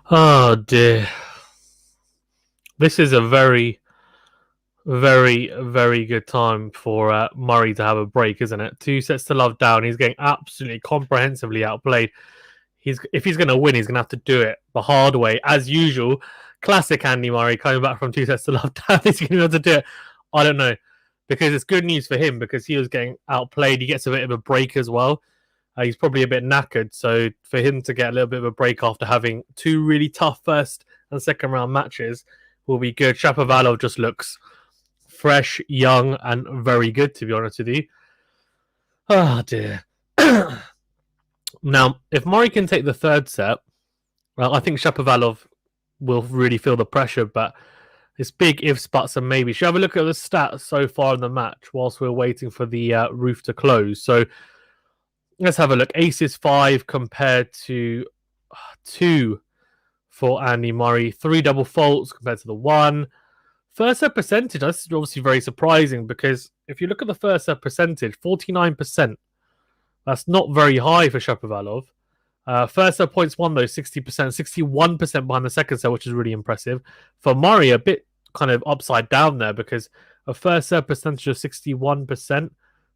Oh dear. This is a very, very, very good time for Murray to have a break, isn't it? 2 sets to love down. He's getting absolutely comprehensively outplayed. If he's going to win, he's going to have to do it the hard way, as usual. Classic Andy Murray coming back from 2 sets to love down. He's going to have to do it. I don't know, because it's good news for him because he was getting outplayed. He gets a bit of a break as well. He's probably a bit knackered, so for him to get a little bit of a break after having two really tough first and second round matches will be good. Shapovalov just looks fresh, young, and very good, to be honest with you. Oh dear. Now, if Murray can take the third set, well, I think Shapovalov will really feel the pressure, but it's big ifs, buts, and maybe. Should we have a look at the stats so far in the match whilst we're waiting for the roof to close? So let's have a look. Aces 5 compared to 2 for Andy Murray. 3 double faults compared to the 1. First set percentage, that's obviously very surprising because if you look at the first set percentage, 49%. That's not very high for Shapovalov. First set points won, though, 60%, 61% behind the second set, which is really impressive. For Murray, a bit kind of upside down there because a first set percentage of 61%,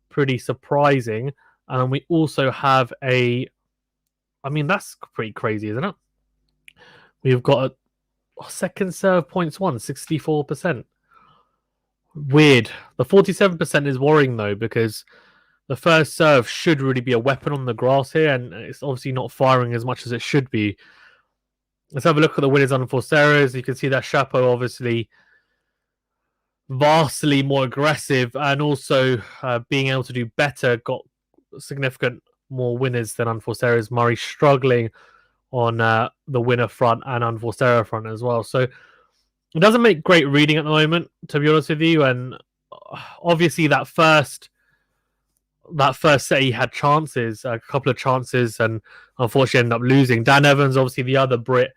pretty surprising. And we also have that's pretty crazy, isn't it? We've got a second serve points won, 64%. Weird. The 47% is worrying, though, because the first serve should really be a weapon on the grass here, and it's obviously not firing as much as it should be. Let's have a look at the winners on unforced errors. You can see that Shapo obviously vastly more aggressive and also being able to do better, got significant more winners than unforced errors. Murray struggling on the winner front and unforced error front as well. So it doesn't make great reading at the moment, to be honest with you. And obviously that first set he had chances, a couple of chances, and unfortunately ended up losing. Dan Evans, obviously the other Brit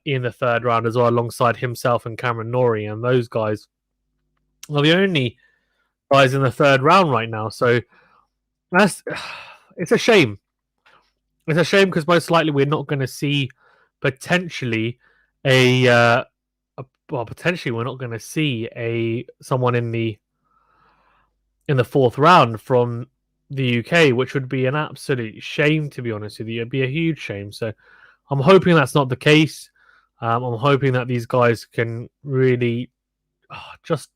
in the third round as well, alongside himself and Cameron Norrie, and those guys are the only guys in the third round right now. So it's a shame. It's a shame because most likely we're not going to see potentially potentially we're not going to see someone in the fourth round from the UK, which would be an absolute shame, to be honest with you. It'd be a huge shame. So I'm hoping that's not the case. I'm hoping that these guys can really just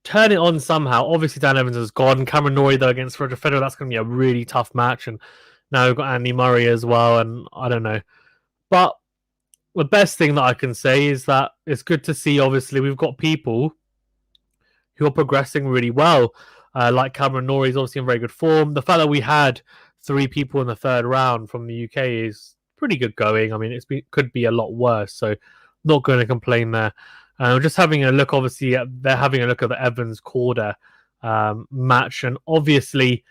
turn it on somehow. Obviously, Dan Evans is gone. Cameron Norrie, though, against Roger Federer, that's going to be a really tough match. And now we've got Andy Murray as well. And I don't know. But the best thing that I can say is that it's good to see, obviously, we've got people who are progressing really well. Like Cameron Norrie is obviously in very good form. The fact that we had 3 people in the third round from the UK is pretty good going. I mean, could be a lot worse, so not going to complain there. Just having a look, obviously, they're having a look at the Evans Corda match, and obviously,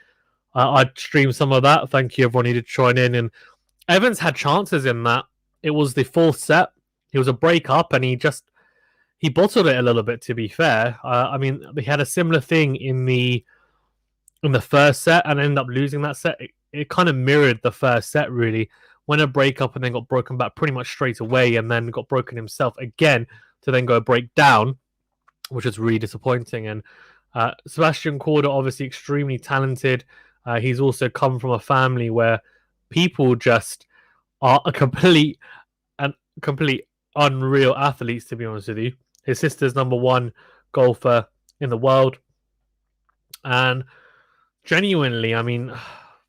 I'd stream some of that. Thank you, everyone who did join in. And Evans had chances in that. It was the fourth set. It was a break up, and he bottled it a little bit, to be fair. I mean, they had a similar thing in the first set and ended up losing that set. It kind of mirrored the first set, really. Went a break up and then got broken back pretty much straight away, and then got broken himself again to then go break down, which is really disappointing. And Sebastian Corda, obviously extremely talented. He's also come from a family where people just are a complete unreal athletes, to be honest with you. His sister's #1 golfer in the world. And genuinely, I mean,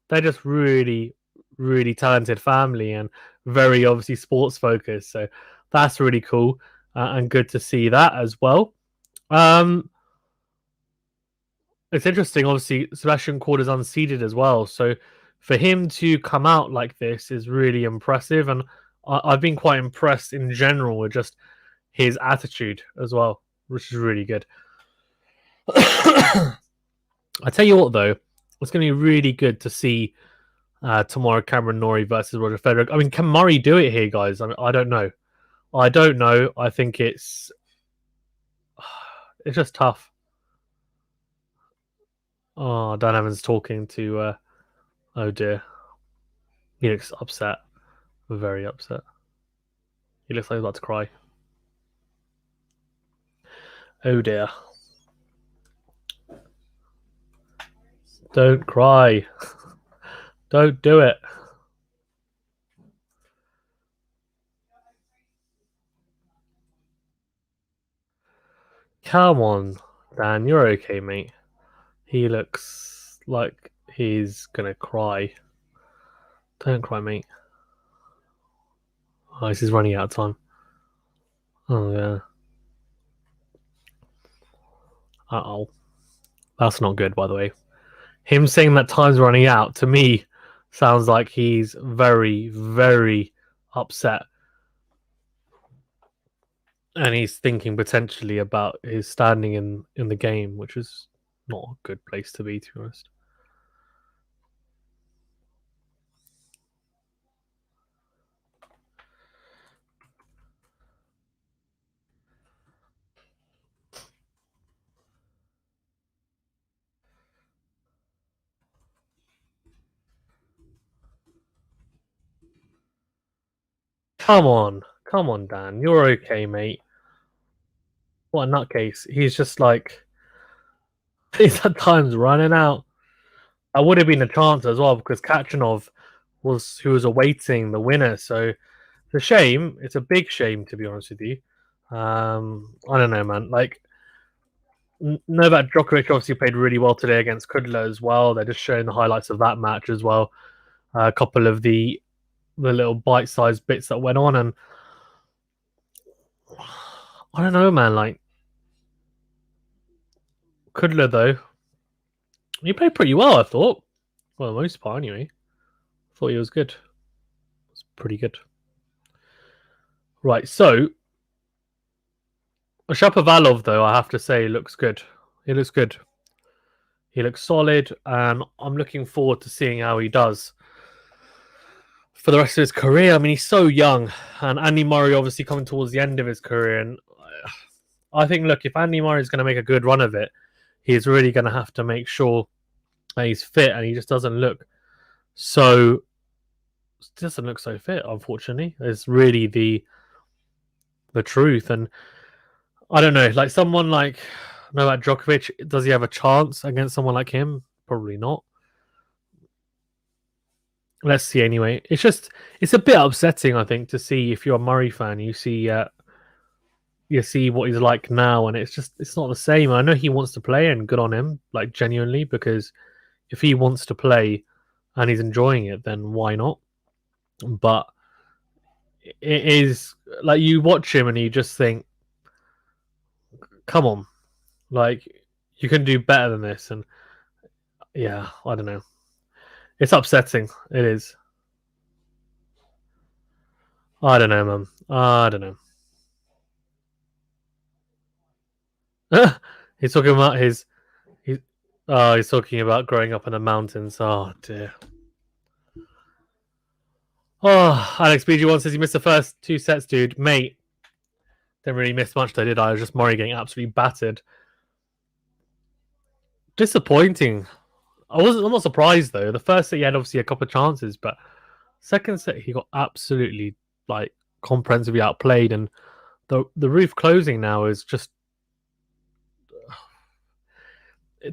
they're just really, really talented family and very obviously sports focused. So that's really cool and good to see that as well. It's interesting. Obviously, Sebastian Corda's unseeded as well. So for him to come out like this is really impressive. And I've been quite impressed in general with just his attitude as well, which is really good. I tell you what, though, it's going to be really good to see tomorrow Cameron Norrie versus Roger Federer. I mean, can Murray do it here, guys? I don't know. I don't know. I think it's just tough. Oh, Dan Evans talking to. Oh dear, he looks upset. Very upset. He looks like he's about to cry. Oh dear. Don't cry. Don't do it. Come on, Dan. You're okay, mate. He looks like he's gonna cry. Don't cry, mate. Oh, this is running out of time. Oh, yeah. Uh-oh. That's not good, by the way. Him saying that time's running out, to me, sounds like he's very, very upset. And he's thinking potentially about his standing in the game, which is not a good place to be honest. Come on, Dan. You're okay, mate. What a nutcase. He's just like, his time's running out. That would have been a chance as well because Kachanov was who was awaiting the winner. So it's a shame. It's a big shame, to be honest with you. I don't know, man. Like, Novak Djokovic obviously played really well today against Kudla as well. They're just showing the highlights of that match as well. A couple of the little bite-sized bits that went on, and I don't know, man. Like Kudla though, he played pretty well. I thought, well, the most part anyway. I thought he was good. It's pretty good. Right, so Shapovalov though, I have to say, looks good. He looks good. He looks solid, and I'm looking forward to seeing how he does for the rest of his career. I mean, he's so young, and Andy Murray obviously coming towards the end of his career, and I think, look, if Andy Murray is going to make a good run of it, he's really going to have to make sure that he's fit, and he just doesn't look so fit. Unfortunately, it's really the truth, and I don't know, like someone like Novak Djokovic, does he have a chance against someone like him? Probably not. Let's see anyway. It's a bit upsetting, I think, to see if you're a Murray fan, you see what he's like now, and it's not the same. I know he wants to play, and good on him, like genuinely, because if he wants to play and he's enjoying it, then why not? But it is like you watch him and you just think, come on, like you can do better than this, and yeah, I don't know. It's upsetting. It is. I don't know, man. I don't know. He's talking about he's talking about growing up in the mountains. Oh dear. Oh, Alex BG1 says he missed the first two sets, dude. Mate, didn't really miss much though, did I? I was just Murray getting absolutely battered. Disappointing. I'm not surprised though. The first set he had obviously a couple of chances, but second set he got absolutely like comprehensively outplayed, and the roof closing now is just,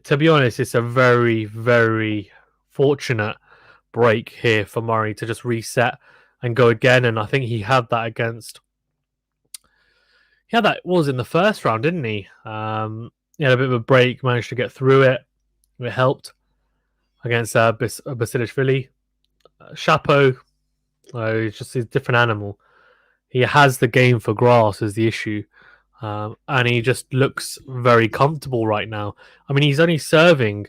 to be honest, it's a very, very fortunate break here for Murray to just reset and go again. And I think he had that was in the first round, didn't he? He had a bit of a break, managed to get through it. It helped against Basilashvili. Shapo, he's just a different animal. He has the game for grass is the issue. And he just looks very comfortable right now. I mean, he's only serving.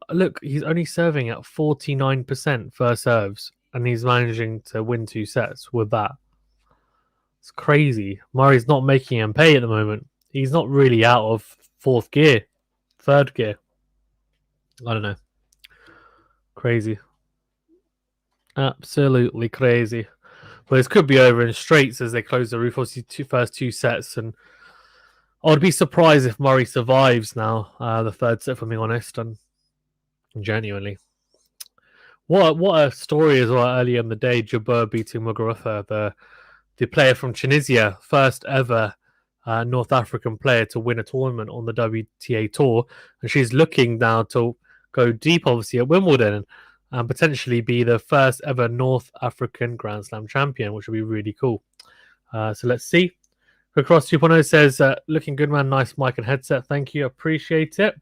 Look, he's only serving at 49% first serves, and he's managing to win two sets with that. It's crazy. Murray's not making him pay at the moment. He's not really out of third gear. I don't know. Crazy. Absolutely crazy. But this could be over in straights as they close the roof. Obviously, first two sets, and I would be surprised if Murray survives now the third set. For being honest, and genuinely, what a story as well. Earlier in the day, Jabeur beating Muguruza, the player from Tunisia, first ever North African player to win a tournament on the WTA tour, and she's looking now to go deep, obviously, at Wimbledon and potentially be the first ever North African Grand Slam champion, which would be really cool. So let's see. Across 2.0 says, looking good, man. Nice mic and headset. Thank you. Appreciate it.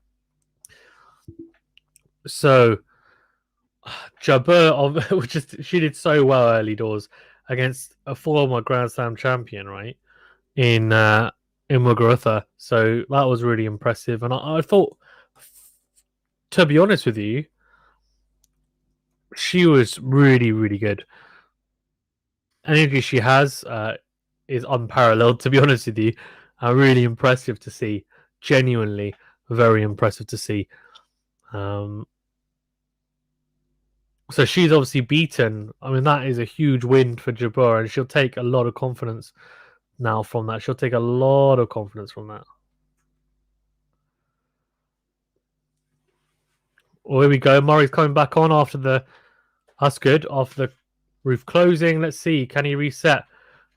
So, Jabeur, she did so well early doors against a former Grand Slam champion, right? In Muguruza. So that was really impressive. And I thought, to be honest with you, she was really, really good. Energy she has is unparalleled, to be honest with you. Really impressive to see. Genuinely very impressive to see. So she's obviously beaten. I mean, that is a huge win for Jabeur, and she'll take a lot of confidence now from that. She'll take a lot of confidence from that. Well, here we go. Murray's coming back on after the... That's good. After the roof closing. Let's see. Can he reset?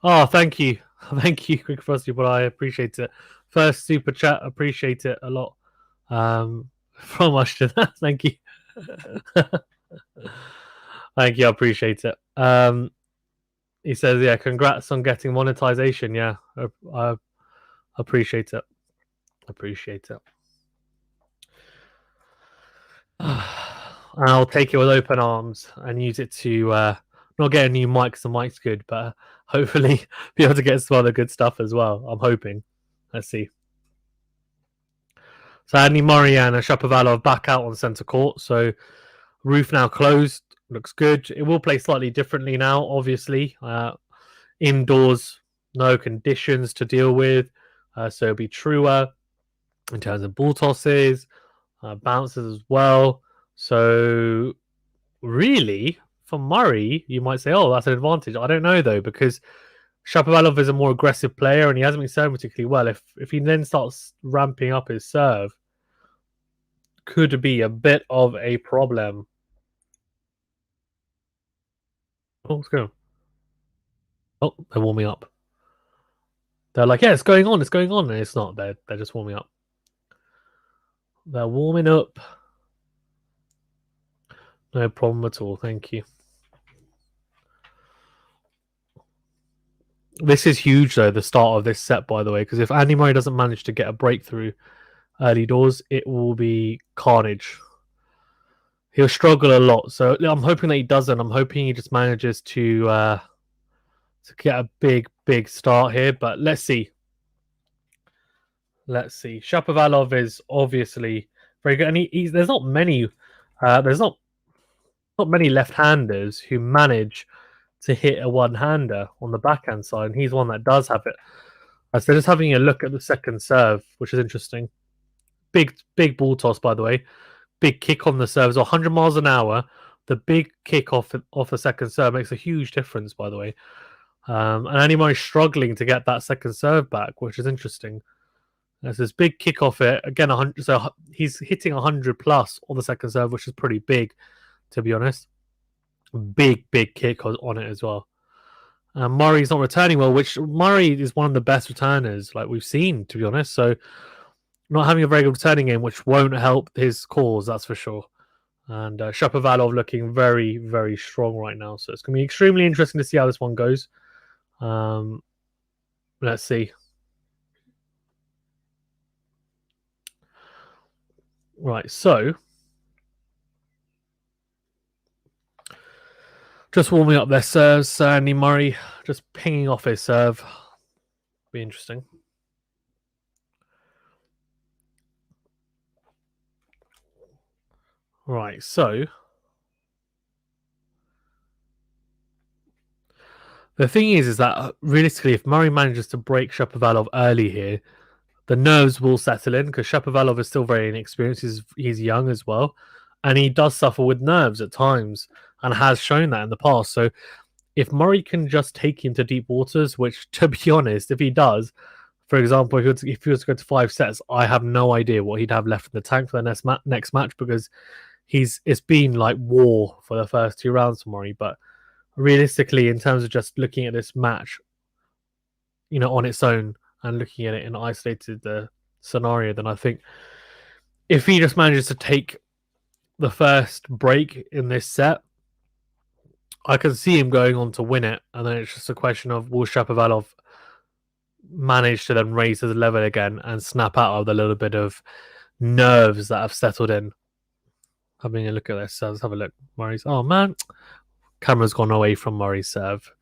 Oh, thank you. Thank you, Quick Frosty, but I appreciate it. First super chat. Appreciate it a lot. From us to that. Thank you. Thank you. I appreciate it. He says, yeah, congrats on getting monetization. Yeah, I appreciate it. Appreciate it. I'll take it with open arms and use it to not get a new mic, so the mic's good, but hopefully be able to get some other good stuff as well. I'm hoping. Let's see. So Andy Murray and Shapovalov back out on centre court. So roof now closed. Looks good. It will play slightly differently now, obviously. Indoors, no conditions to deal with. So it'll be truer in terms of ball tosses, bounces as well. So really, for Murray, you might say, oh, that's an advantage. I don't know, though, because Shapovalov is a more aggressive player and he hasn't been serving particularly well. If he then starts ramping up his serve, could be a bit of a problem. Oh, let's go. Oh, they're warming up. They're like, yeah, it's going on, and it's not. They're just warming up. They're warming up. No problem at all. Thank you. This is huge, though, the start of this set, by the way, because if Andy Murray doesn't manage to get a breakthrough early doors, it will be carnage. He'll struggle a lot. So I'm hoping that he doesn't. I'm hoping he just manages to get a big start here. But let's see. Let's see. Shapovalov is obviously very good, and there's not many. There's not many left-handers who manage to hit a one-hander on the backhand side, and he's one that does have it. So just having a look at the second serve, which is interesting. Big ball toss, by the way. Big kick on the serve. So 100 miles an hour. The big kick off the second serve makes a huge difference, by the way. And Andy Murray's struggling to get that second serve back, which is interesting. There's this big kick off it. Again, 100. So he's hitting 100 plus on the second serve, which is pretty big, to be honest. Big kick on it as well. Murray's not returning well, which Murray is one of the best returners like we've seen, to be honest. So not having a very good returning game, which won't help his cause, that's for sure. And Shapovalov looking very, very strong right now. So it's going to be extremely interesting to see how this one goes. Let's see. Right, so just warming up their serves. Andy Murray just pinging off his serve. Be interesting. Right, so the thing is that realistically, if Murray manages to break Shapovalov early here, the nerves will settle in because Shapovalov is still very inexperienced. He's young as well, and he does suffer with nerves at times and has shown that in the past. So if Murray can just take him to deep waters, which, to be honest, if he does, for example, if he was to go to 5 sets, I have no idea what he'd have left in the tank for the next match because it's been like war for the first 2 rounds for Murray. But realistically, in terms of just looking at this match, on its own and looking at it in an isolated scenario, then I think if he just manages to take the first break in this set, I can see him going on to win it, and then it's just a question of will Shapovalov manage to then raise his level again and snap out of the little bit of nerves that have settled in. Having a look at this, so let's have a look. Murray's, oh man, camera's gone away from Murray's serve.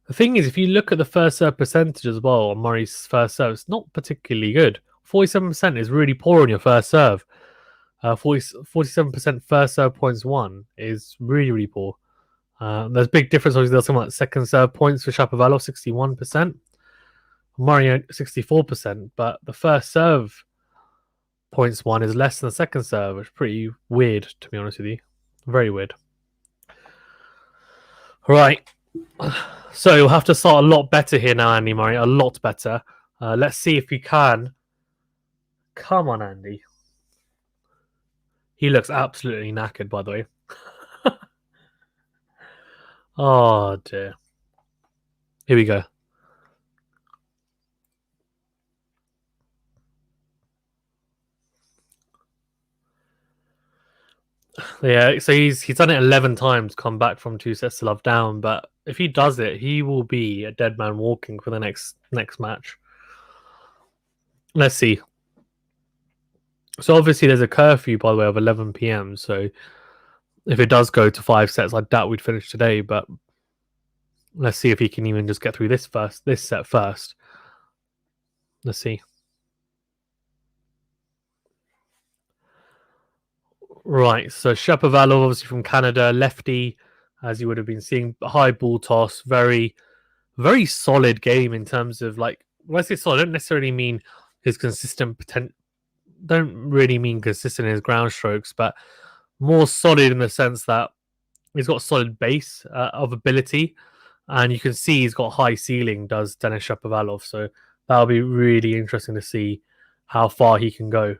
The thing is, if you look at the first serve percentage as well on Murray's first serve, it's not particularly good. 47% is really poor on your first serve. 47% first serve points won is really, really poor. There's big difference. Obviously, there's something like second serve points for Shapovalov, 61%. Murray, 64%. But the first serve points won is less than the second serve, which is pretty weird, to be honest with you. Very weird. Right. So you'll have to start a lot better here now, Andy Murray. A lot better. Let's see if we can. Come on, Andy. He looks absolutely knackered, by the way. Oh, dear. Here we go. Yeah, so he's done it 11 times, come back from 2 sets to love down. But if he does it, he will be a dead man walking for the next match. Let's see. So obviously there's a curfew, by the way, of 11 p.m. So if it does go to 5 sets, I doubt we'd finish today. But let's see if he can even just get through this set first. Let's see. Right, so Shapovalov, obviously from Canada, lefty, as you would have been seeing, high ball toss, very, very solid game in terms of like, when I say solid, I don't necessarily mean his consistent potential. Don't really mean consistent in his ground strokes, but more solid in the sense that he's got a solid base of ability, and you can see he's got high ceiling. Does Denis Shapovalov? So that'll be really interesting to see how far he can go.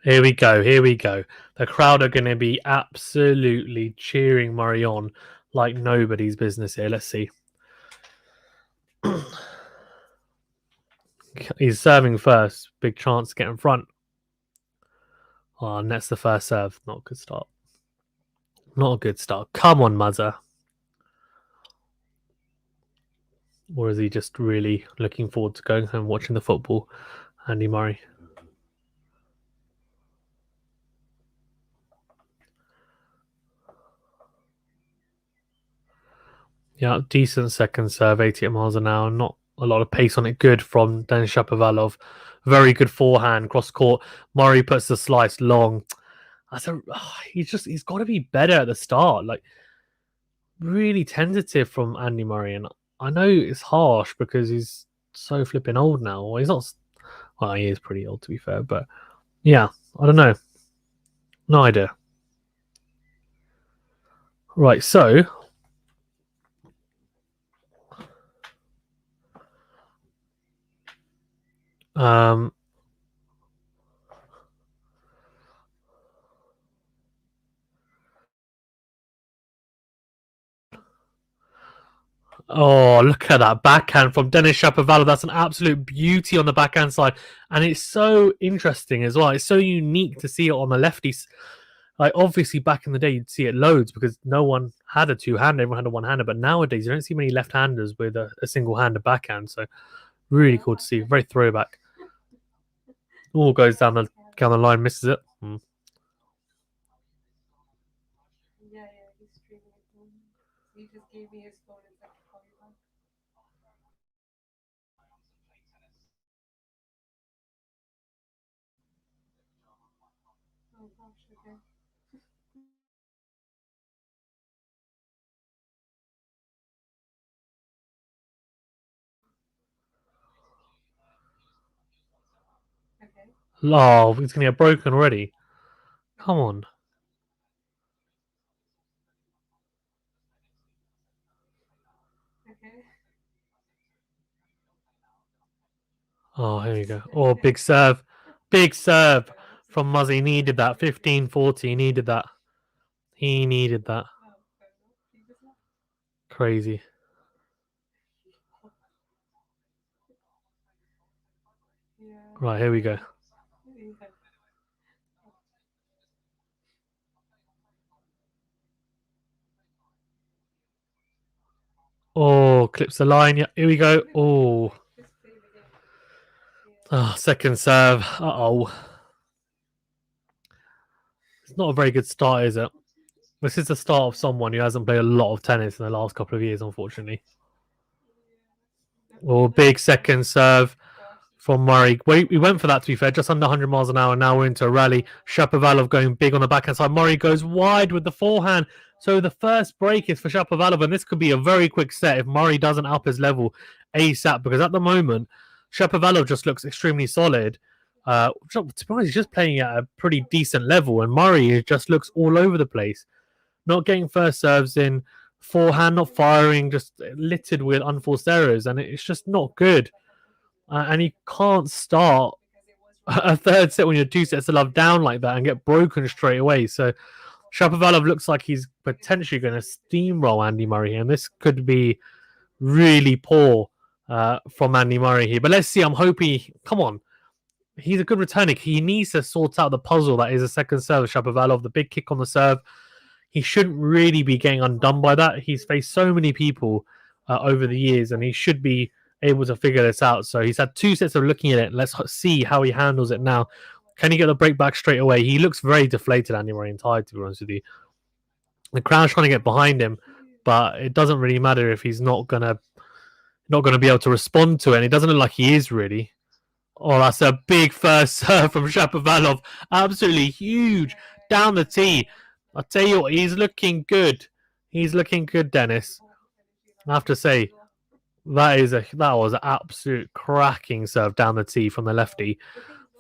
Here we go. Here we go. The crowd are going to be absolutely cheering Murray on like nobody's business here. Let's see. He's serving first. Big chance to get in front. Oh, and that's the first serve. Not a good start. Not a good start. Come on, Muzzer. Or is he just really looking forward to going home watching the football? Andy Murray. Yeah, decent second serve, 88 miles an hour. Not a lot of pace on it. Good from Denis Shapovalov. Very good forehand, cross court. Murray puts the slice long. He's got to be better at the start. Like, really tentative from Andy Murray. And I know it's harsh because he's so flipping old now. Well, he's not. Well, he is pretty old to be fair. But yeah, I don't know. No idea. Right, so um, oh, look at that backhand from Denis Shapovalov. That's an absolute beauty on the backhand side. And it's so interesting as well. It's so unique to see it on the lefties. Like, obviously, back in the day, you'd see it loads because no one had a two-hander. Everyone had a one-hander. But nowadays, you don't see many left-handers with a single-handed backhand. So, really cool to see. Very throwback. All goes down the line, misses it. Oh, it's going to get broken already. Come on. Oh, here we go. Oh, big serve. Big serve from Muzzy. Needed that. 15-40. Needed that. He needed that. Crazy. Right, here we go. Oh, clips the line. Yeah, here we go. Oh. Oh, second serve. Uh-oh. It's not a very good start, is it? This is the start of someone who hasn't played a lot of tennis in the last couple of years, unfortunately. Oh, big second serve from Murray. We went for that, to be fair, just under 100 miles an hour. Now we're into a rally. Shapovalov going big on the backhand side. Murray goes wide with the forehand. So the first break is for Shapovalov, and this could be a very quick set if Murray doesn't up his level ASAP, because at the moment, Shapovalov just looks extremely solid. To be honest, he's just playing at a pretty decent level, and Murray just looks all over the place. Not getting first serves in, forehand not firing, just littered with unforced errors, and it's just not good. And you can't start a third set when you're 2 sets to love down like that and get broken straight away. So Shapovalov looks like he's potentially going to steamroll Andy Murray here, and this could be really poor from Andy Murray here. But let's see. I'm hoping. Come on. He's a good returner. He needs to sort out the puzzle that is a second serve of Shapovalov, the big kick on the serve. He shouldn't really be getting undone by that. He's faced so many people over the years, and he should be able to figure this out. So he's had 2 sets of looking at it. Let's see how he handles it now. Can he get the break back straight away? He looks very deflated, Andy Murray, and tired, to be honest with you. The crowd's trying to get behind him, but it doesn't really matter if he's not gonna be able to respond to it. And it doesn't look like he is really. Oh, that's a big first serve from Shapovalov. Absolutely huge down the tee. I'll tell you what, he's looking good. He's looking good, Dennis. I have to say, that was an absolute cracking serve down the tee from the lefty,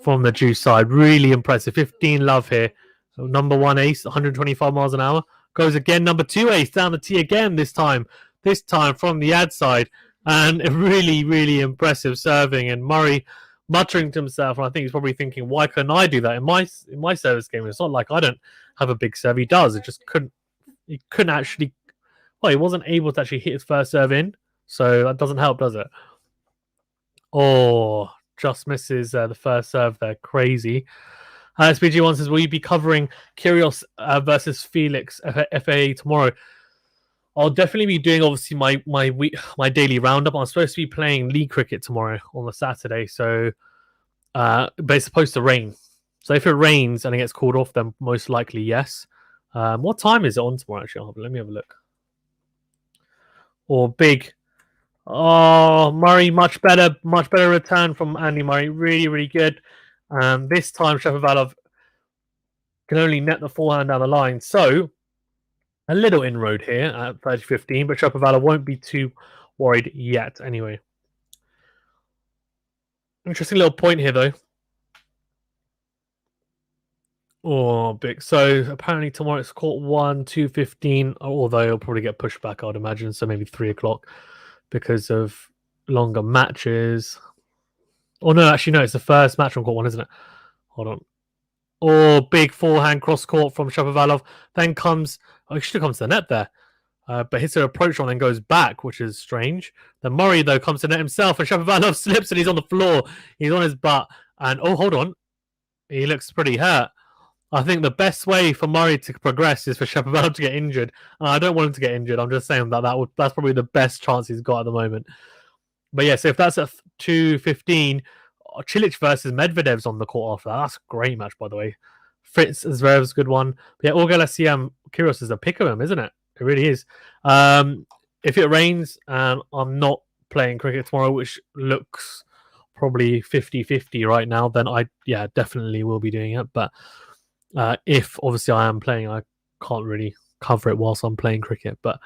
from the juice side. Really impressive. 15 love here. So number 1 ace, 125 miles an hour. Goes again, number 2 ace down the tee again this time. This time from the ad side. And really, really impressive serving. And Murray muttering to himself, and I think he's probably thinking, why couldn't I do that in my service game? It's not like I don't have a big serve. He does. It just he couldn't actually, well, he wasn't able to actually hit his first serve in. So that doesn't help, does it? Oh, just misses the first serve there. Crazy. SPG1 says, will you be covering Kyrgios versus Felix FA tomorrow? I'll definitely be doing, obviously, my daily roundup. I'm supposed to be playing league cricket tomorrow on the Saturday, so but it's supposed to rain. So if it rains and it gets called off, then most likely yes. What time is it on tomorrow? Actually, let me have a look. Or big. Oh, Murray, much better return from Andy Murray. Really, really good. This time, Shapovalov can only net the forehand down the line. So, a little inroad here at 30-15, but Shapovalov won't be too worried yet anyway. Interesting little point here, though. Oh, big. So, apparently tomorrow it's court 1, 2:15, although it'll probably get pushed back, I would imagine, so maybe 3 o'clock because of longer matches. Oh, no, actually, no, it's the first match on court 1, isn't it? Hold on. Oh, big forehand cross court from Shapovalov. Then comes, he should have come to the net there. But hits an approach on and goes back, which is strange. Then Murray, though, comes to net himself, and Shapovalov slips and he's on the floor. He's on his butt. And, oh, hold on. He looks pretty hurt. I think the best way for Murray to progress is for Shapovalov to get injured. I don't want him to get injured. I'm just saying that's probably the best chance he's got at the moment. But yeah, so if that's at 2:15, Cilic versus Medvedev's on the court after that. That's a great match, by the way. Fritz Zverev's a good one. But yeah, Auger Kyrgios is a pick of him, isn't it? It really is. If it rains and I'm not playing cricket tomorrow, which looks probably 50-50 right now, then I definitely will be doing it. But if obviously I am playing, I can't really cover it whilst I'm playing cricket. But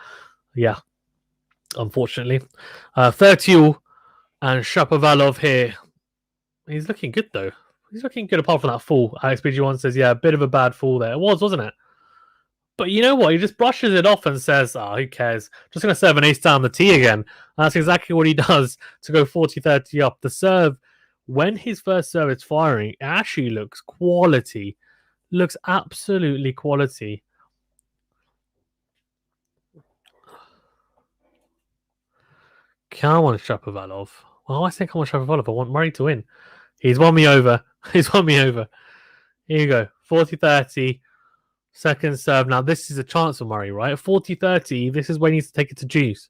yeah, unfortunately. 30 and Shapovalov here. He's looking good, though. He's looking good apart from that fall. XPG1 says, yeah, a bit of a bad fall there. It was, wasn't it? But you know what? He just brushes it off and says, who cares? Just going to serve an ace down the tee again. And that's exactly what he does to go 40-30 up. The serve when his first serve is firing, it actually looks quality. Looks absolutely quality. Come on, Shapovalov. Well, I think I want Shapovalov. I want Murray to win. He's won me over. He's won me over. Here you go. 40-30. Second serve. Now, this is a chance for Murray, right? 40-30. This is when he needs to take it to juice.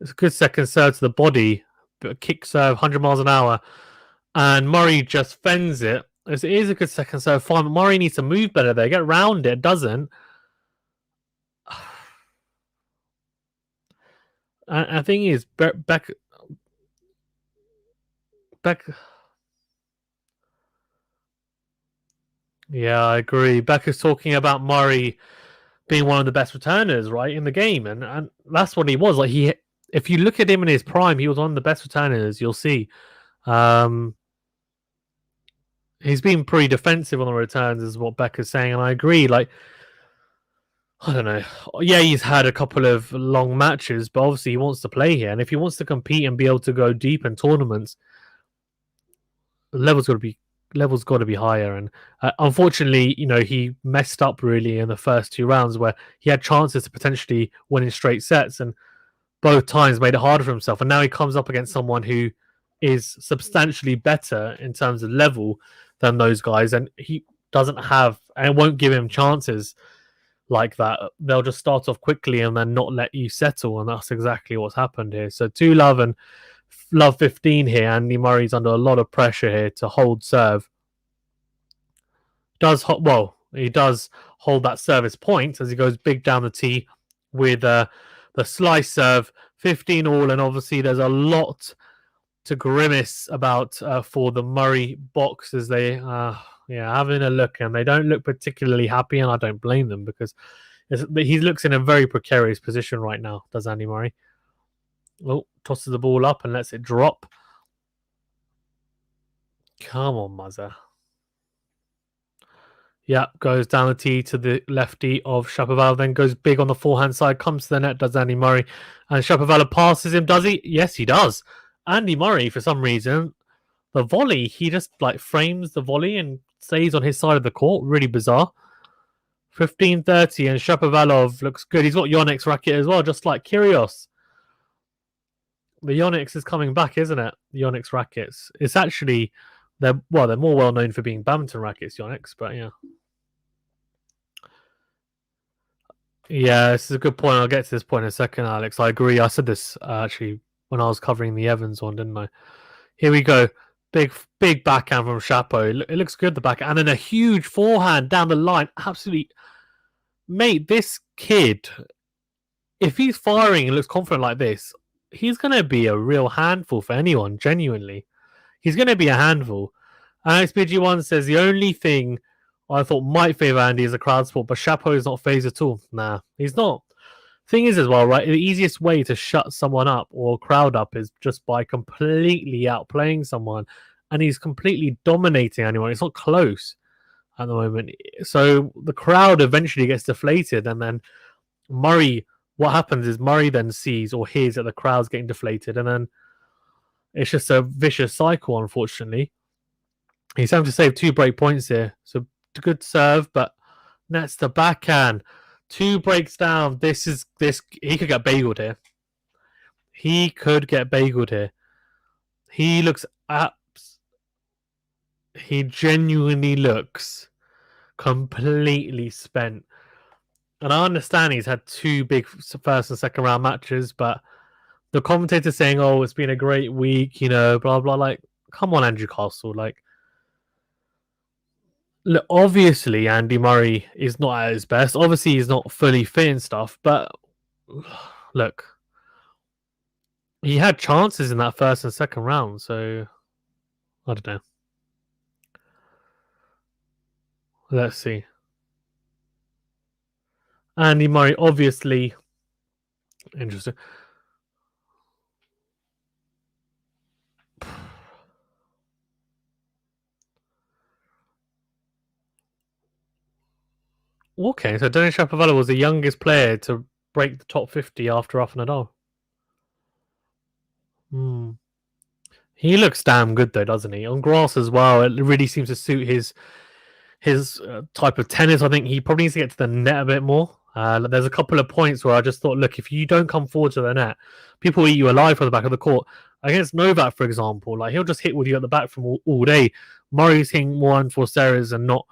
It's a good second serve to the body. But kick serve, 100 miles an hour. And Murray just fends it. It is a good second serve. Fine, but Murray needs to move better there. Get around it. Doesn't. I think is Beck. Yeah, I agree. Becker's talking about Murray being one of the best returners, right, in the game, and that's what he was. Like if you look at him in his prime, he was one of the best returners. You'll see. He's been pretty defensive on the returns, is what Becker's saying, and I agree. Like, I don't know. Yeah, he's had a couple of long matches, but obviously he wants to play here, and if he wants to compete and be able to go deep in tournaments, the level's got to be higher. And unfortunately, he messed up really in the first two rounds where he had chances to potentially win in straight sets, and both times made it harder for himself. And now he comes up against someone who is substantially better in terms of level than those guys, and he doesn't have and won't give him chances like that. They'll just start off quickly and then not let you settle, and that's exactly what's happened here. So 2-love and love 15 here. Andy Murray's under a lot of pressure here to hold serve. He does hold that service point as he goes big down the tee with the slice serve, 15 all, and obviously there's a lot to grimace about for the Murray box as they having a look, and they don't look particularly happy, and I don't blame them because he looks in a very precarious position right now, does Andy Murray. Oh, tosses the ball up and lets it drop. Come on, Muzzer. Yeah, goes down the tee to the lefty of Shapovalov, then goes big on the forehand side, comes to the net, does Andy Murray, and Shapovalov passes him, does he? Yes, he does. Andy Murray, for some reason, the volley, he just frames the volley and stays on his side of the court. Really bizarre. 15-30, and Shapovalov looks good. He's got Yonex racket as well, just like Kyrgios. The Yonex is coming back, isn't it? The Yonex rackets. It's actually, they're more well known for being badminton rackets, Yonex, but yeah. Yeah, this is a good point. I'll get to this point in a second, Alex. I agree. I said this actually when I was covering the Evans one, didn't I? Here we go. Big backhand from Shapo. It looks good, the backhand. And then a huge forehand down the line. Absolutely. Mate, this kid, if he's firing and looks confident like this, he's going to be a real handful for anyone, genuinely. He's going to be a handful. Alex BG1 says the only thing I thought might favour Andy is a crowd support, but Shapo is not phased at all. Nah, he's not. Thing is, as well, right? The easiest way to shut someone up or crowd up is just by completely outplaying someone, and he's completely dominating anyone. It's not close at the moment, so the crowd eventually gets deflated, and then Murray. What happens is Murray then sees or hears that the crowd's getting deflated, and then it's just a vicious cycle. Unfortunately, he's having to save 2 break points here. So good serve, but nets the backhand. 2 breaks down. This. He could get bageled here. He genuinely looks completely spent. And I understand he's had 2 big first and second round matches, but the commentator saying, "Oh, it's been a great week," blah blah. Like, come on, Andrew Castle. Like, look, obviously Andy Murray is not at his best. Obviously, he's not fully fit and stuff. But look, he had chances in that first and second round. So I don't know. Let's see. Andy Murray, obviously, interesting. Okay, so Denis Shapovalov was the youngest player to break the top 50 after Rafa Nadal. He looks damn good though, doesn't he? On grass as well, it really seems to suit his type of tennis. I think he probably needs to get to the net a bit more. There's a couple of points where I just thought, look, if you don't come forward to the net, people eat you alive from the back of the court. Against Novak, for example, like he'll just hit with you at the back from all day. Murray's hitting more unforced errors and not.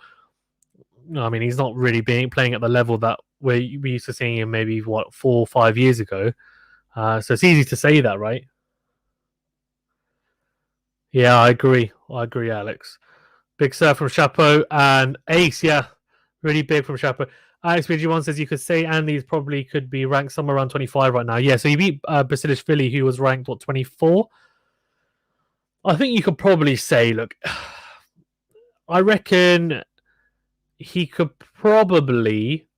I mean, he's not really playing at the level that we used to seeing him maybe 4 or 5 years ago. So it's easy to say that, right? Yeah, I agree, Alex. Big serve from Shapo and ace, yeah, really big from Shapo. Alex BG1 says you could say Andy's probably could be ranked somewhere around 25 right now. Yeah, so he beat Basilashvili, who was ranked, 24? I think you could probably say, look, I reckon he could probably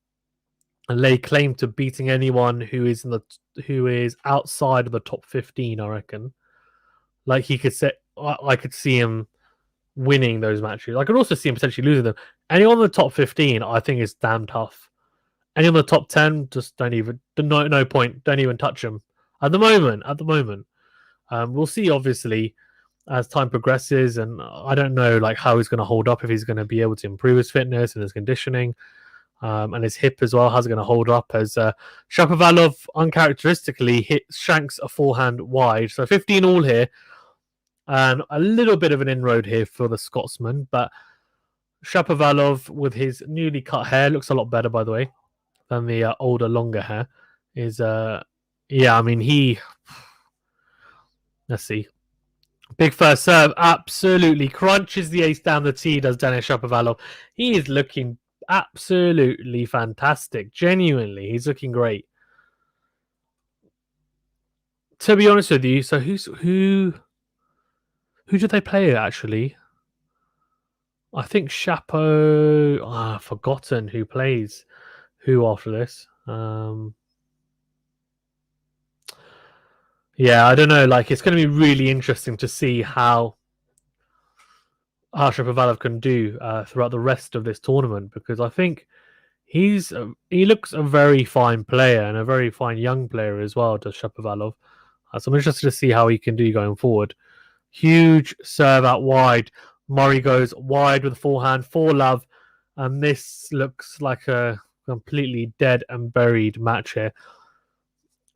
lay claim to beating anyone who is outside of the top 15, I reckon. Like he could say, I could see him winning those matches. I could also see him potentially losing them. Anyone in the top 15, I think, is damn tough. Anyone in the top 10, just don't even, no point. Don't even touch them. At the moment. We'll see, obviously, as time progresses, and I don't know like how he's going to hold up, if he's going to be able to improve his fitness and his conditioning, and his hip as well. How's it going to hold up? As Shapovalov uncharacteristically shanks a forehand wide. So 15 all here. And a little bit of an inroad here for the Scotsman, but Shapovalov with his newly cut hair looks a lot better, by the way, than the older, longer hair. Yeah, I mean, let's see. Big first serve, absolutely crunches the ace down the tee, does Denis Shapovalov. He is looking absolutely fantastic. Genuinely, he's looking great. To be honest with you, so who did they play actually? I think Shapo. I've forgotten who plays who after this. Yeah, I don't know. Like, it's going to be really interesting to see how Shapovalov can do throughout the rest of this tournament, because I think he looks a very fine player and a very fine young player as well, does Shapovalov. So I'm interested to see how he can do going forward. Huge serve out wide. Murray goes wide with a forehand, 4-love, and this looks like a completely dead and buried match here.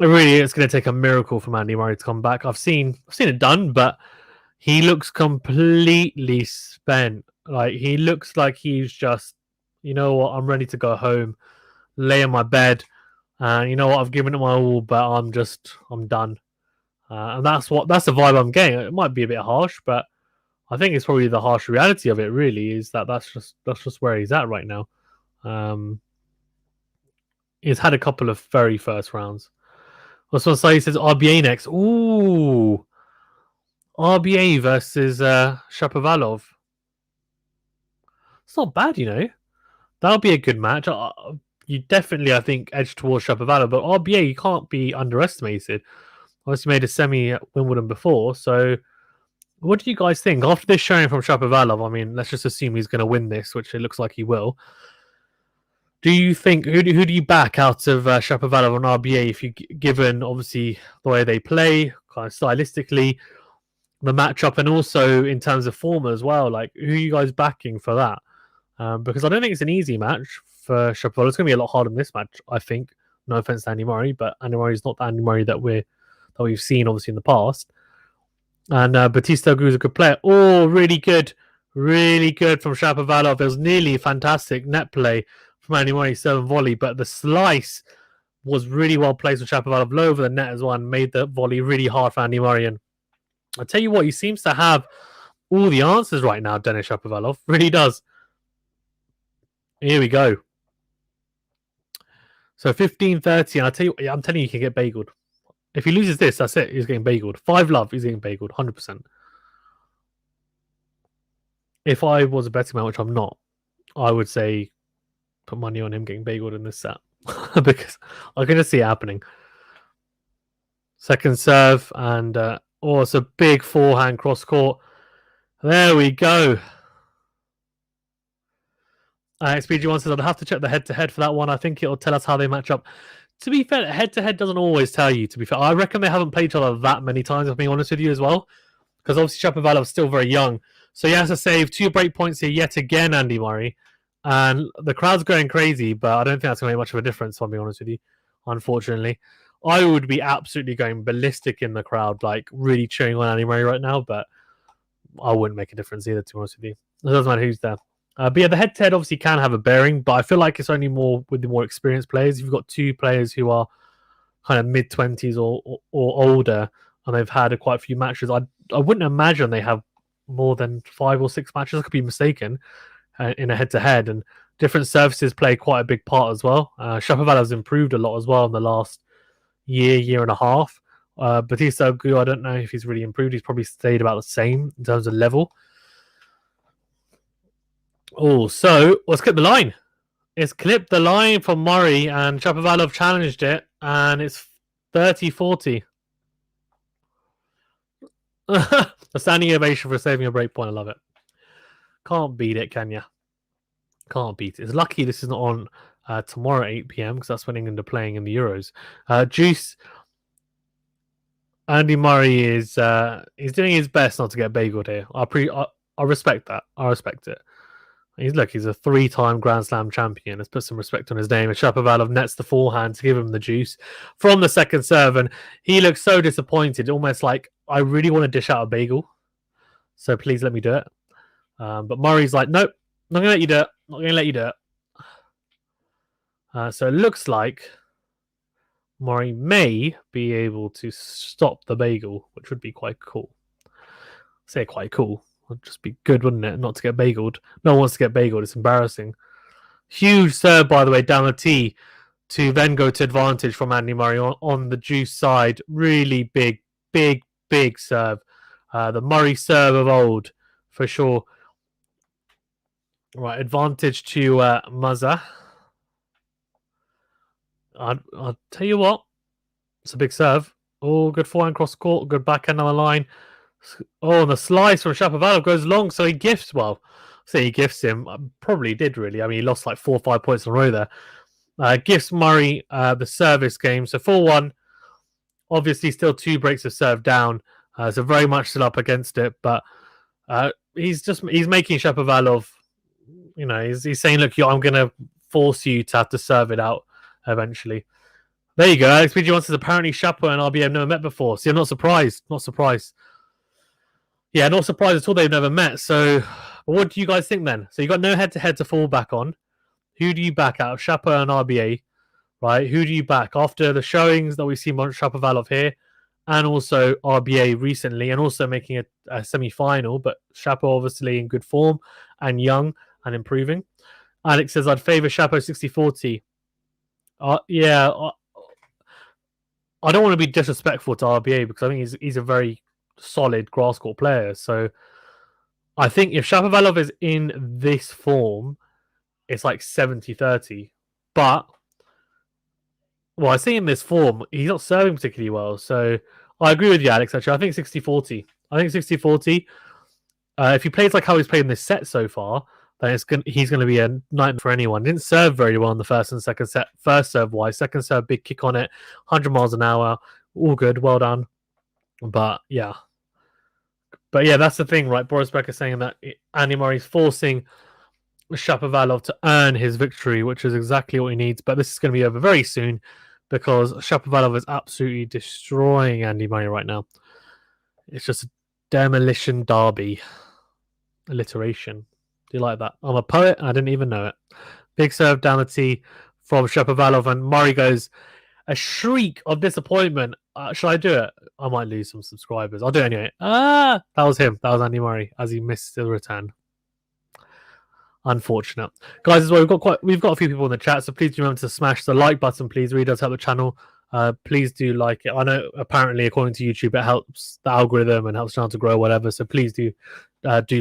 It really is going to take a miracle for Andy Murray to come back. I've seen it done, but he looks completely spent. Like, he looks like he's just, you know what, I'm ready to go home, lay in my bed, and you know what, I've given it my all, but I'm done. And that's the vibe I'm getting. It might be a bit harsh, but I think it's probably the harsh reality of it. Really, is that's just where he's at right now. He's had a couple of very first rounds. He says RBA next. Ooh, RBA versus Shapovalov. It's not bad, you know. That'll be a good match. You definitely, I think, edge towards Shapovalov, but RBA, you can't be underestimated. Obviously made a semi at Wimbledon before, so what do you guys think? After this showing from Shapovalov, I mean, let's just assume he's going to win this, which it looks like he will. Do you think, who do you back out of Shapovalov on RBA, if you given, obviously, the way they play, kind of stylistically, the matchup, and also in terms of form as well? Like, who are you guys backing for that? Because I don't think it's an easy match for Shapovalov. It's going to be a lot harder than this match, I think. No offense to Andy Murray, but Andy Murray is not the Andy Murray that we've seen, obviously, in the past. And Batista Agu's a good player. Oh, really good from Shapovalov. It was nearly fantastic net play from Andy Murray, serve and volley, but the slice was really well placed with Shapovalov, low over the net as well, and made the volley really hard for Andy Murray. And I'll tell you what, he seems to have all the answers right now, Denis Shapovalov. Really does. Here we go. So 15-30, and I'm telling you, he can get bageled. If he loses this, that's it. He's getting bageled. 5-love, he's getting bageled, 100%. If I was a betting man, which I'm not, I would say put money on him getting bageled in this set because I can just see it happening. Second serve, and it's a big forehand cross court. There we go. XPG1 says I'd have to check the head-to-head for that one. I think it'll tell us how they match up. To be fair, head-to-head doesn't always tell you, to be fair. I reckon they haven't played each other that many times, if I'm being honest with you as well. because obviously Shapovalov's still very young. So he has to save 2 break points here yet again, Andy Murray. And the crowd's going crazy, but I don't think that's going to make much of a difference, if I'm being honest with you, unfortunately. I would be absolutely going ballistic in the crowd, like really cheering on Andy Murray right now, but I wouldn't make a difference either, to be honest with you. It doesn't matter who's there. But yeah, the head-to-head obviously can have a bearing, but I feel like it's only more with the more experienced players. If you've got 2 players who are kind of mid-20s or older, and they've had quite a few matches, I wouldn't imagine they have more than 5 or 6 matches. I could be mistaken in a head-to-head, and different services play quite a big part as well. Shapovalov's improved a lot as well in the last year and a half. Batista Agut, I don't know if he's really improved. He's probably stayed about the same in terms of level. Oh, so let's clip the line. It's clipped the line from Murray, and Shapovalov challenged it, and it's 30-40. A standing ovation for saving a break point. I love it. Can't beat it, can you? Can't beat it. It's lucky this is not on tomorrow at 8 p.m. because that's when England are playing in the Euros. Juice. Andy Murray is he's doing his best not to get bageled here. I respect that. I respect it. He's a 3-time Grand Slam champion. Let's put some respect on his name. And Shapovalov nets the forehand to give him the juice from the second serve, and he looks so disappointed, almost like I really want to dish out a bagel, so please let me do it. But Murray's like, nope, not gonna let you do it. Not gonna let you do it. So it looks like Murray may be able to stop the bagel, which would be quite cool. Say quite cool. It'd just be good, wouldn't it? Not to get bageled. No one wants to get bageled. It's embarrassing. Huge serve, by the way, down the tee to then go to advantage from Andy Murray on the juice side. Really big serve. The Murray serve of old, for sure. Right, advantage to Muzza. I'll tell you what. It's a big serve. Oh, good forehand cross court. Good backhand on the line. Oh, and the slice from Shapovalov goes long, so he gifts. Well, say he gifts him. Probably did, really. I mean, he lost like 4 or 5 points in a row there. Gifts Murray the service game. So 4-1. Obviously, still 2 breaks of serve down. So very much still up against it. But he's making Shapovalov, he's saying, look, I'm going to force you to have to serve it out eventually. There you go. Alex BG wants is apparently Shapo and RBA have never met before. See, I'm not surprised. Not surprised. Yeah, not surprised at all they've never met. So what do you guys think then? So you got no head-to-head to fall back on. Who do you back out of Shapo and RBA? Right? Who do you back after the showings that we've seen on Shapovalov here and also RBA recently and also making a semi-final, but Shapo obviously in good form and young and improving. Alex says, I'd favour Shapo 60-40. Yeah, I don't want to be disrespectful to RBA because I think he's a very solid grass court player. So I think if Shapovalov is in this form, it's like 70-30. But, well, I see in this form, he's not serving particularly well. So I agree with you, Alex, actually. I think 60-40. I think 60-40. If he plays like how he's played in this set so far, then he's going to be a nightmare for anyone. Didn't serve very well in the first and second set. First serve wise, second serve, big kick on it, 100 miles an hour. All good, well done. But yeah, that's the thing, right? Boris Becker saying that Andy Murray's forcing Shapovalov to earn his victory, which is exactly what he needs. But this is going to be over very soon because Shapovalov is absolutely destroying Andy Murray right now. It's just a demolition derby. Alliteration. Do you like that? I'm a poet and I didn't even know it. Big serve down the tee from Shapovalov, and Murray goes a shriek of disappointment. Should I do it? I might lose some subscribers. I'll do it anyway. That was him. That was Andy Murray as he missed the return. Unfortunate, guys. As well, we've got a few people in the chat, so please remember to smash the like button. Please, really does help the channel. Please do like it. I know apparently according to YouTube it helps the algorithm and helps the channel to grow, whatever. So please do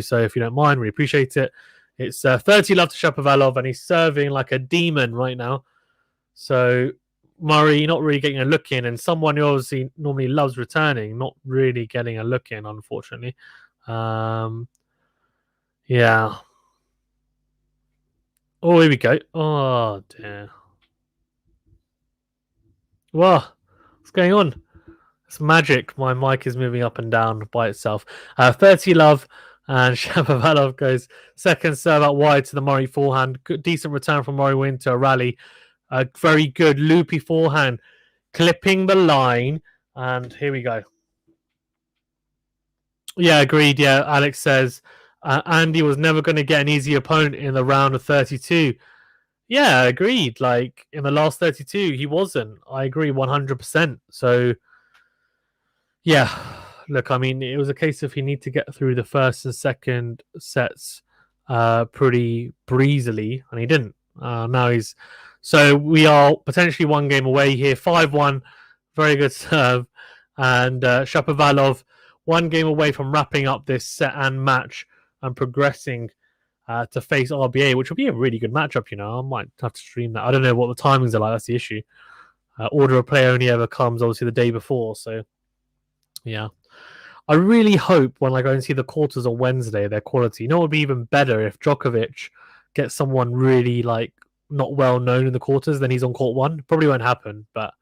so if you don't mind. We appreciate it. It's 30 love to Shapovalov, and he's serving like a demon right now. So Murray not really getting a look in, and someone who obviously normally loves returning, not really getting a look in, unfortunately. Yeah. Oh, here we go. Oh, dear. What's going on? It's magic. My mic is moving up and down by itself. 30 love, and Shapovalov goes second serve out wide to the Murray forehand. Good, decent return from Murray Wynn to a rally. Very good loopy forehand, clipping the line. And here we go. Yeah, agreed. Yeah, Alex says Andy was never going to get an easy opponent in the round of 32. Yeah, agreed. Like in the last 32, he wasn't. I agree 100%. So, yeah, look, I mean, it was a case of he need to get through the first and second sets pretty breezily, and he didn't. Now he's. So we are potentially one game away here. 5-1. Very good serve. And Shapovalov, one game away from wrapping up this set and match and progressing to face RBA, which will be a really good matchup. I might have to stream that. I don't know what the timings are like. That's the issue. Order of play only ever comes obviously the day before. So, yeah. I really hope when I go and see the quarters on Wednesday, their quality. It would be even better if Djokovic gets someone really like not well known in the quarters, then he's on court one. Probably won't happen, but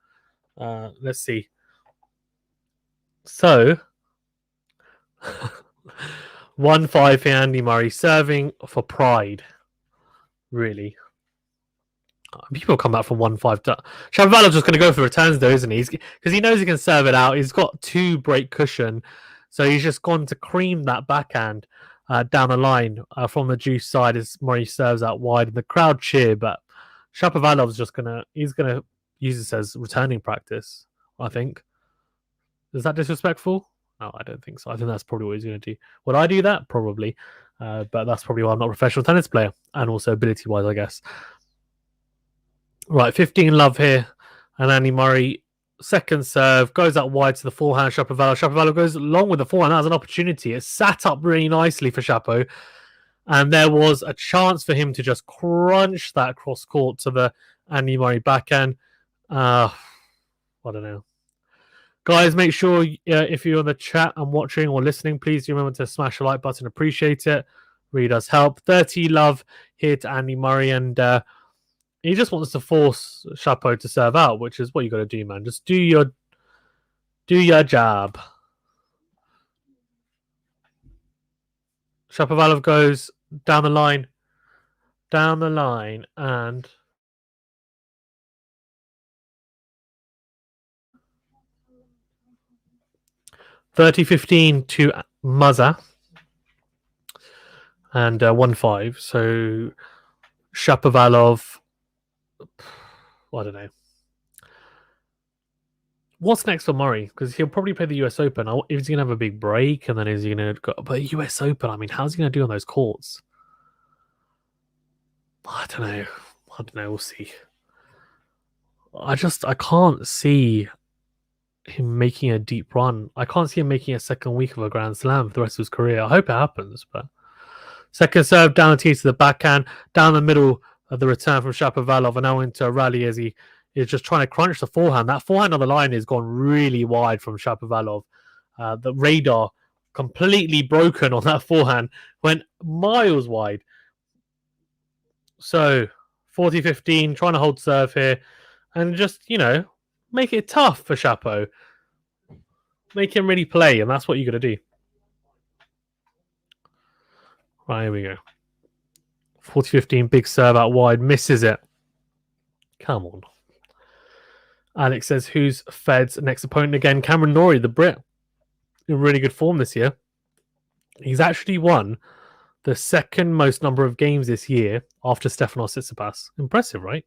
let's see. So, 1-5 for Andy Murray, serving for pride. Really. People come back from 1-5. Shapovalov's just going to go for returns, though, isn't he? Because he knows he can serve it out. He's got 2 break cushion. So he's just gone to cream that backhand down the line from the juice side as Murray serves out wide. And the crowd cheer, but Shapovalov's just going to use this as returning practice, I think. Is that disrespectful? No, I don't think so. I think that's probably what he's going to do. Would I do that? Probably. But that's probably why I'm not a professional tennis player. And also ability-wise, I guess. Right, 15 love here. And Andy Murray, second serve, goes out wide to the forehand, Shapovalov. Shapovalov goes long with the forehand. That was an opportunity. It sat up really nicely for Shapo. And there was a chance for him to just crunch that cross court to the Andy Murray backhand. I don't know. Guys, make sure if you're on the chat and watching or listening, please remember to smash the like button. Appreciate it. Really does help. 30 love here to Andy Murray. And he just wants to force Shapo to serve out, which is what you got to do, man. Just do your job. Shapovalov goes down the line, and (30-15) to Maza, and 1-5. So Shapovalov. I don't know. What's next for Murray? Because he'll probably play the US Open. Is he going to have a big break? And then is he going to go... But US Open, I mean, how's he going to do on those courts? I don't know. We'll see. I can't see him making a deep run. I can't see him making a second week of a Grand Slam for the rest of his career. I hope it happens, but... Second serve, down the tee to the backhand, down the middle of the return from Shapovalov, and now into a rally as he is just trying to crunch the forehand. That forehand on the line has gone really wide from Shapovalov. The radar completely broken on that forehand, went miles wide. So 40-15, trying to hold serve here, and just, make it tough for Shapo. Make him really play, and that's what you got to do. Right, here we go. 40-15, big serve out wide, misses it. Come on. Alex says, who's Fed's next opponent again? Cameron Norrie, the Brit. In really good form this year. He's actually won the second most number of games this year after Stefanos Tsitsipas. Impressive, right?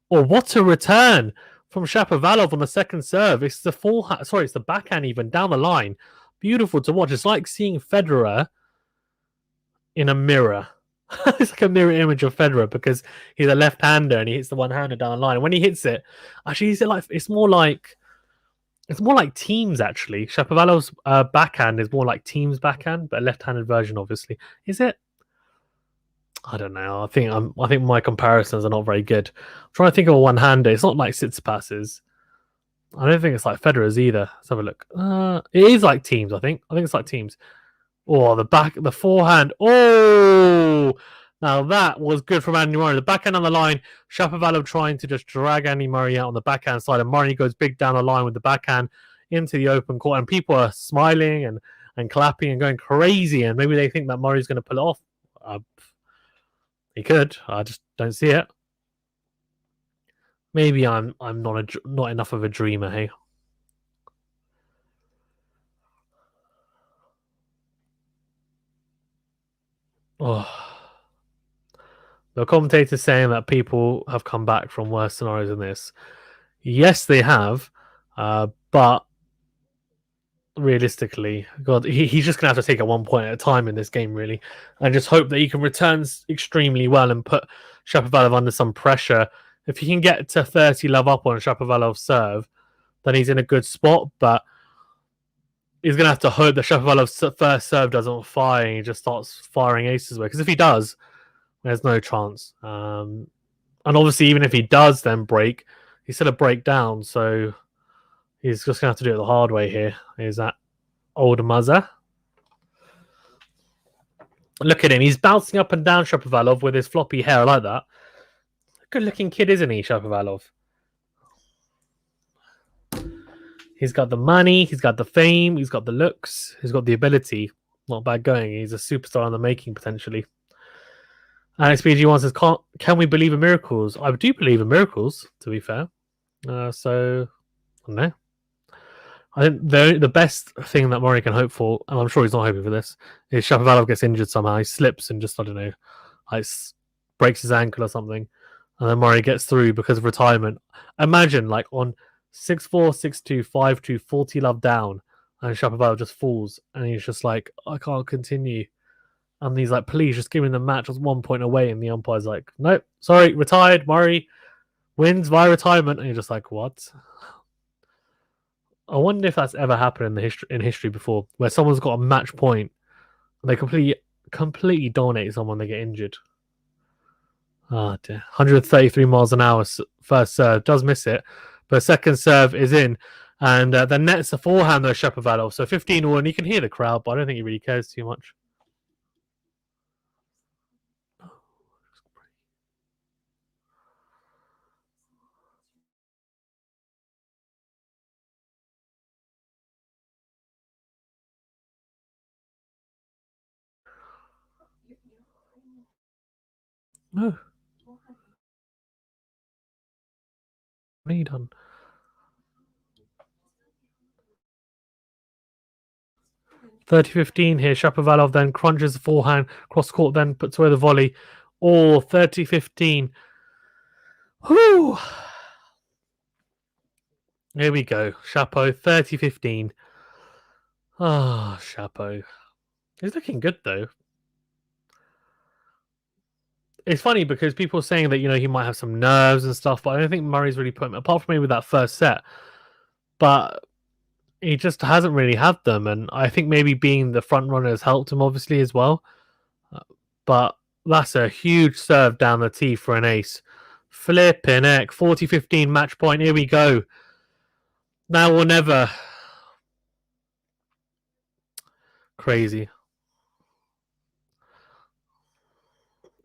Oh, what a return from Shapovalov on the second serve. It's the forehand, it's the backhand even down the line. Beautiful to watch. It's like seeing Federer in a mirror. It's like a mirror image of Federer because he's a left-hander and he hits the one-hander down the line. And when he hits it, actually, it's more like Teams. Actually, Shapovalov's backhand is more like Teams backhand, but a left-handed version, obviously. Is it? I don't know. I think my comparisons are not very good. I'm trying to think of a one-hander. It's not like Tsitsipas's. I don't think it's like Federer's either. Let's have a look. It is like Teams. I think it's like Teams. Oh, the forehand. Oh, now that was good from Andy Murray. The backhand on the line. Shapovalov trying to just drag Andy Murray out on the backhand side. And Murray goes big down the line with the backhand into the open court, and people are smiling and clapping and going crazy, and maybe they think that Murray's going to pull it off. He could. I just don't see it. Maybe I'm not enough of a dreamer, hey. Oh. The commentator's saying that people have come back from worse scenarios than this. Yes, they have, but realistically, God, he's just going to have to take it 1 point at a time in this game, really, and just hope that he can return extremely well and put Shapovalov under some pressure. If he can get to 30 love up on Shapovalov's serve, then he's in a good spot, but he's going to have to hope that Shapovalov's first serve doesn't fire and he just starts firing aces away, because if he does, there's no chance. And obviously, even if he does then break, he's still a breakdown, so he's just going to have to do it the hard way here. Is that old muzzer? Look at him. He's bouncing up and down Shapovalov with his floppy hair. I like that. Good-looking kid, isn't he, Shapovalov? He's got the money. He's got the fame. He's got the looks. He's got the ability. Not bad going. He's a superstar in the making, potentially. Alex BG1 says, can we believe in miracles? I do believe in miracles, to be fair. So, I don't know. I think the best thing that Murray can hope for, and I'm sure he's not hoping for this, is Shapovalov gets injured somehow. He slips and just, I don't know, like breaks his ankle or something. And then Murray gets through because of retirement. Imagine, like, on 6-4, 6-2, 5-2, 40 love down, and Shapovalov just falls, and he's just like, I can't continue. And he's like, please, just give me the match. I was 1 point away. And the umpire's like, nope, sorry, retired. Murray wins via retirement. And you're just like, what? I wonder if that's ever happened in history before, where someone's got a match point and they completely dominate someone, they get injured. Oh, dear. 133 miles an hour first serve. Does miss it. But second serve is in. And the net's a forehand, though, Shapovalov. So 15-all, and you can hear the crowd, but I don't think he really cares too much. No. What have you done? 30-15 here. Shapovalov then crunches the forehand, cross court, then puts away the volley. Or 30-15. Whew. Here we go. Shapo, 30-15. Ah, Shapo. He's looking good, though. It's funny because people are saying that, he might have some nerves and stuff, but I don't think Murray's really put him, apart from maybe that first set. But he just hasn't really had them, and I think maybe being the front runner has helped him, obviously, as well. But that's a huge serve down the tee for an ace. Flipping heck. 40-15 match point. Here we go. Now or never. Crazy.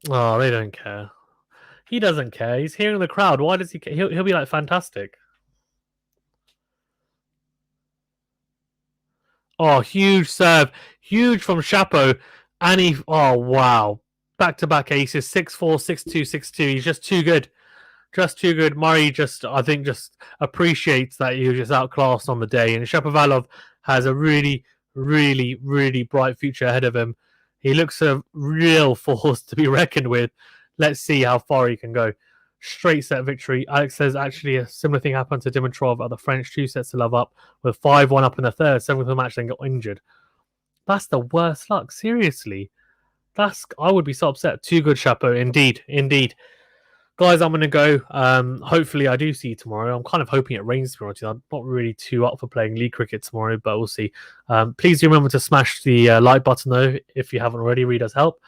Oh, they don't care. He doesn't care. He's hearing the crowd. Why does he care? He'll be like, fantastic. Oh, huge serve. Huge from Shapo. And oh, wow. Back-to-back aces. 6-4, 6-2, 6-2. He's just too good. Just too good. Murray I think appreciates that he was just outclassed on the day. And Shapovalov has a really, really, really bright future ahead of him. He looks a real force to be reckoned with. Let's see how far he can go. Straight set victory. Alex says actually a similar thing happened to Dimitrov at the French, 2 sets to love up with 5-1 up in the third, 7th of the match, then got injured. That's the worst luck. Seriously. I would be so upset. Too good, Shapo. Indeed. Guys, I'm going to go. Hopefully, I do see you tomorrow. I'm kind of hoping it rains tomorrow. I'm not really too up for playing league cricket tomorrow, but we'll see. Please do remember to smash the like button, though, if you haven't already. Really does help.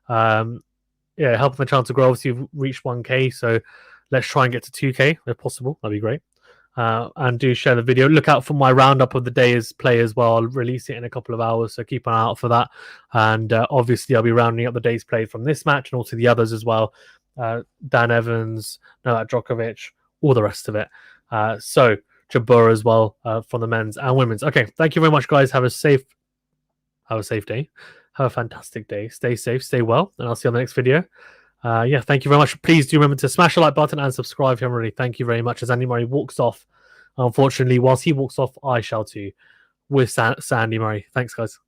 Helping the channel to grow. Obviously, you've reached 1K, so let's try and get to 2K if possible. That'd be great. And do share the video. Look out for my roundup of the day's play as well. I'll release it in a couple of hours, so keep an eye out for that. And obviously, I'll be rounding up the day's play from this match and also the others as well. Dan Evans, Novak Djokovic, all the rest of it. So Jabeur as well from the men's and women's. Okay, thank you very much, guys. Have a safe day. Have a fantastic day. Stay safe, stay well, and I'll see you on the next video. Yeah, thank you very much. Please do remember to smash the like button and subscribe if you haven't already. Thank you very much. As Andy Murray walks off, unfortunately, whilst he walks off, I shall too with Sandy Murray. Thanks, guys.